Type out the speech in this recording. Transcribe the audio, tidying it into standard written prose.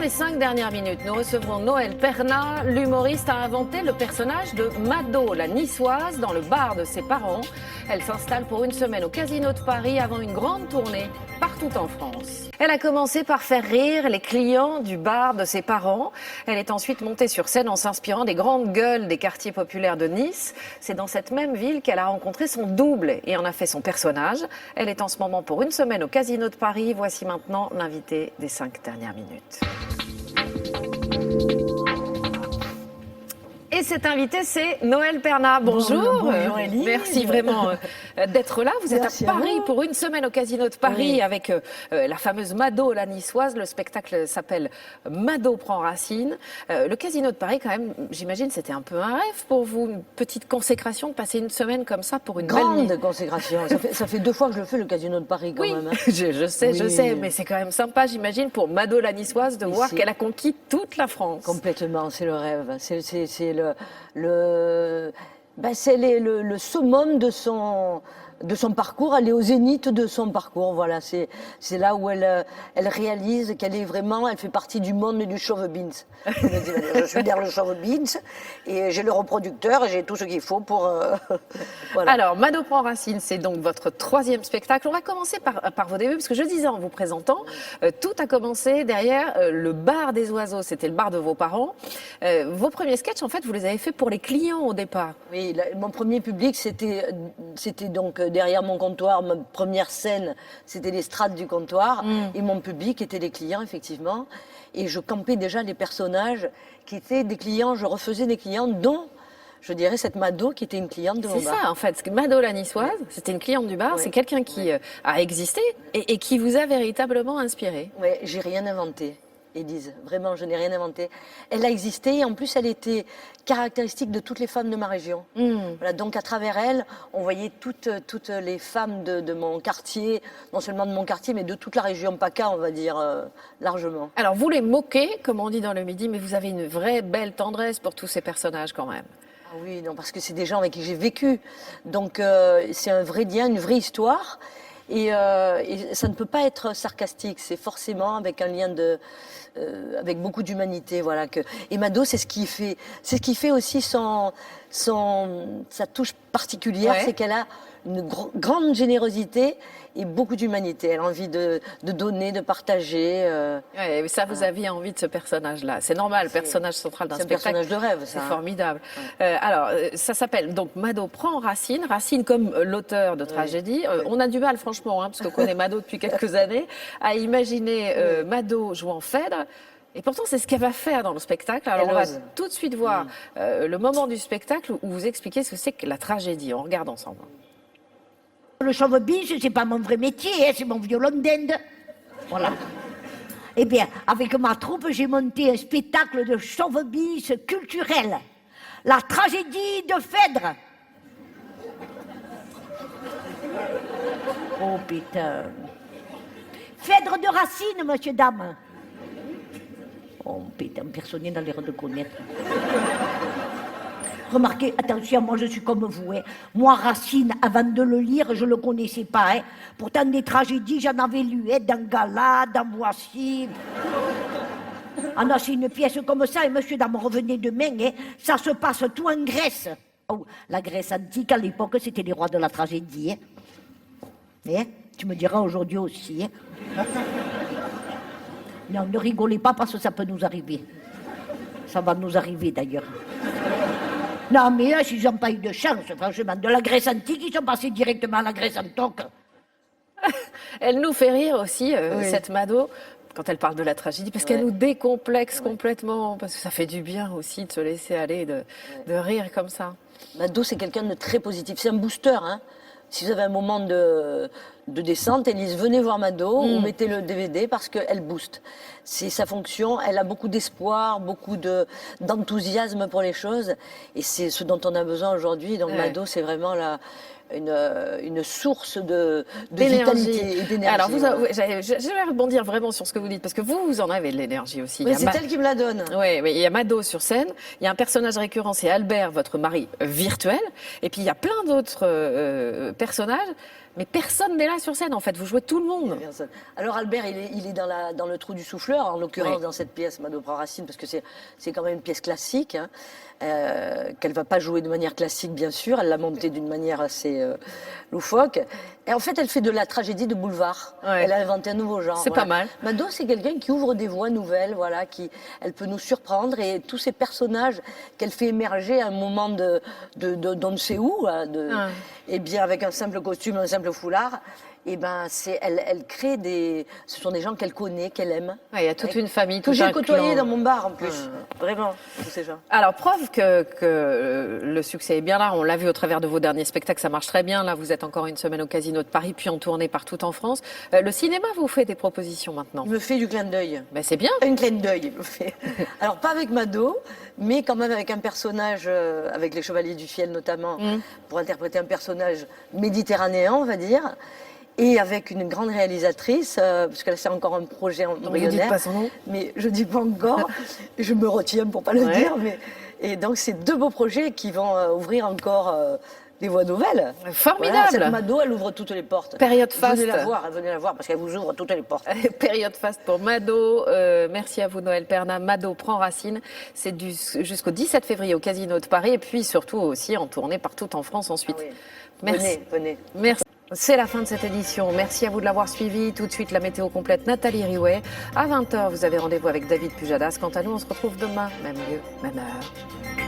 les 5 dernières minutes, nous recevrons Noël Perna. L'humoriste a inventé le personnage de Mado, la niçoise, dans le bar de ses parents. Elle s'installe pour une semaine au Casino de Paris avant une grande tournée partout en France. Elle a commencé par faire rire les clients du bar de ses parents. Elle est ensuite montée sur scène en s'inspirant des grandes gueules des quartiers populaires de Nice. C'est dans cette même ville qu'elle a rencontré son double et en a fait son personnage. Elle est en ce moment pour une semaine au Casino de Paris. Voici maintenant l'invité des 5 dernières minutes. Et cet invité, c'est Noël Perna. Bonjour. Bonjour Elie. Merci vraiment d'être là. Vous êtes à Paris pour une semaine au Casino de Paris avec la fameuse Mado, la niçoise. Le spectacle s'appelle Mado prend racine. Le Casino de Paris, quand même, j'imagine, c'était un peu un rêve pour vous. Une petite consécration de passer une semaine comme ça pour une grande belle consécration. Ça fait 2 fois que je le fais, le Casino de Paris, quand même. Hein. Je sais, mais c'est quand même sympa, j'imagine, pour Mado, la niçoise, de voir qu'elle a conquis toute la France. Complètement, c'est le rêve. C'est le summum de son parcours, elle est au zénith de son parcours, voilà, c'est là où elle réalise qu'elle est vraiment, elle fait partie du monde du showbiz. Je suis derrière le showbiz et j'ai le reproducteur et j'ai tout ce qu'il faut pour... voilà. Alors, Mado prend racine, c'est donc votre 3e spectacle. On va commencer par vos débuts, parce que je disais en vous présentant, tout a commencé derrière le bar des oiseaux, c'était le bar de vos parents. Vos premiers sketchs, en fait, vous les avez faits pour les clients au départ. Oui, mon premier public, c'était donc derrière mon comptoir, ma première scène, c'était l'estrade du comptoir, et mon public était les clients, effectivement. Et je campais déjà les personnages qui étaient des clients, je refaisais des clients, dont, je dirais, cette Mado qui était une cliente de mon bar. C'est ça, en fait. Mado, la niçoise, c'était une cliente du bar, c'est quelqu'un qui a existé et qui vous a véritablement inspiré. Oui, j'ai rien inventé. Élise, vraiment, je n'ai rien inventé. Elle a existé et en plus, elle était caractéristique de toutes les femmes de ma région. Voilà, donc à travers elle, on voyait toutes les femmes de mon quartier, non seulement de mon quartier, mais de toute la région PACA, on va dire, largement. Alors, vous les moquez, comme on dit dans le Midi, mais vous avez une vraie belle tendresse pour tous ces personnages quand même. Ah oui, non, parce que c'est des gens avec qui j'ai vécu. Donc, c'est un vrai lien, une vraie histoire. Et ça ne peut pas être sarcastique, c'est forcément avec un lien avec beaucoup d'humanité, voilà. Et Mado, c'est ce qui fait aussi sa touche particulière, c'est qu'elle a une grande générosité et beaucoup d'humanité. Elle a envie de donner, de partager. Ouais, ça, vous aviez envie de ce personnage-là. C'est normal, le personnage central d'un spectacle. C'est un personnage de rêve, ça. C'est formidable. Alors, ça s'appelle donc Mado prend racine. Racine comme l'auteur de tragédie. On a du mal, franchement, parce qu'on connaît Mado depuis quelques années, à imaginer Mado jouant Phèdre. Et pourtant, c'est ce qu'elle va faire dans le spectacle. Alors, on va tout de suite voir le moment du spectacle où vous expliquez ce que c'est que la tragédie. On regarde ensemble. Le showbiz, c'est pas mon vrai métier, c'est mon violon d'Inde. Voilà. Eh bien, avec ma troupe, j'ai monté un spectacle de showbiz culturel. La tragédie de Phèdre. Oh putain. Phèdre de Racine, monsieur, dame. Oh putain, personne n'a l'air de connaître. Remarquez, attention, moi je suis comme vous. Hein. Moi, Racine, avant de le lire, je ne le connaissais pas. Hein. Pourtant, des tragédies, j'en avais lu. Hein, dans Gala, dans Voici. Ah non, c'est une pièce comme ça. Et monsieur Dame, revenez demain. Hein. Ça se passe tout en Grèce. Oh, la Grèce antique, à l'époque, c'était les rois de la tragédie. Hein. Hein? Tu me diras aujourd'hui aussi. Hein. Non, ne rigolez pas parce que ça peut nous arriver. Ça va nous arriver d'ailleurs. Non, mais là, ils n'ont pas eu de chance, franchement. De la Grèce antique, ils sont passés directement à la Grèce antique. Elle nous fait rire aussi, cette Mado, quand elle parle de la tragédie, parce qu'elle nous décomplexe complètement, parce que ça fait du bien aussi de se laisser aller, de rire comme ça. Mado, c'est quelqu'un de très positif. C'est un booster, hein. Si vous avez un moment de descente, Élise, venez voir Mado ou mettez le DVD parce qu'elle booste. C'est sa fonction, elle a beaucoup d'espoir, beaucoup d'enthousiasme pour les choses et c'est ce dont on a besoin aujourd'hui. Donc Mado, c'est vraiment une source de vitalité et d'énergie. Alors, je vais rebondir vraiment sur ce que vous dites, parce que vous en avez de l'énergie aussi. Oui, c'est elle qui me la donne. Oui, mais il y a Mado sur scène, il y a un personnage récurrent, c'est Albert, votre mari virtuel, et puis il y a plein d'autres personnages. Mais personne n'est là sur scène, en fait. Vous jouez tout le monde. Personne. Alors Albert, il est dans le trou du souffleur, en l'occurrence Oui. dans cette pièce Mado prend Racine, parce que c'est quand même une pièce classique, hein, qu'elle va pas jouer de manière classique, bien sûr. Elle l'a montée d'une manière assez loufoque. Et en fait, elle fait de la tragédie de boulevard. Ouais. Elle a inventé un nouveau genre. C'est pas mal. Mado, c'est quelqu'un qui ouvre des voies nouvelles, voilà, elle peut nous surprendre, et tous ces personnages qu'elle fait émerger à un moment d'on ne sait où, hein, et bien avec un simple costume, un simple foulard, et ben elle crée ce sont des gens qu'elle connaît, qu'elle aime. Ouais, il y a toute une famille, que tout j'ai un côtoyé clan. dans mon bar en plus, vraiment, tous ces gens. Alors, preuve que le succès est bien là. On l'a vu au travers de vos derniers spectacles, ça marche très bien. Là, vous êtes encore une semaine au Casino de Paris, puis en tournée partout en France. Le cinéma vous fait des propositions maintenant. Il me fait du clin d'œil. Ben, c'est bien. Un clin d'œil, il me fait. Alors, pas avec Mado, mais quand même avec un personnage, avec les Chevaliers du Fiel notamment, pour interpréter un personnage méditerranéen, on va dire. Et avec une grande réalisatrice, parce que là c'est encore un projet embryonnaire. Vous dites pas son nom. Mais je dis pas encore, je me retiens pour pas le dire. Et donc c'est deux beaux projets qui vont ouvrir encore des voies nouvelles. Formidable. Voilà, cette Mado, elle ouvre toutes les portes. Période faste. Venez la voir parce qu'elle vous ouvre toutes les portes. Période faste pour Mado. Merci à vous, Noël Perna. Mado prend Racine. C'est jusqu'au 17 février au Casino de Paris, et puis surtout aussi en tournée partout en France ensuite. Ah oui. Merci. Venez. Merci. C'est la fin de cette édition. Merci à vous de l'avoir suivi. Tout de suite, la météo complète, Nathalie Riouet. À 20h, vous avez rendez-vous avec David Pujadas. Quant à nous, on se retrouve demain, même lieu, même heure.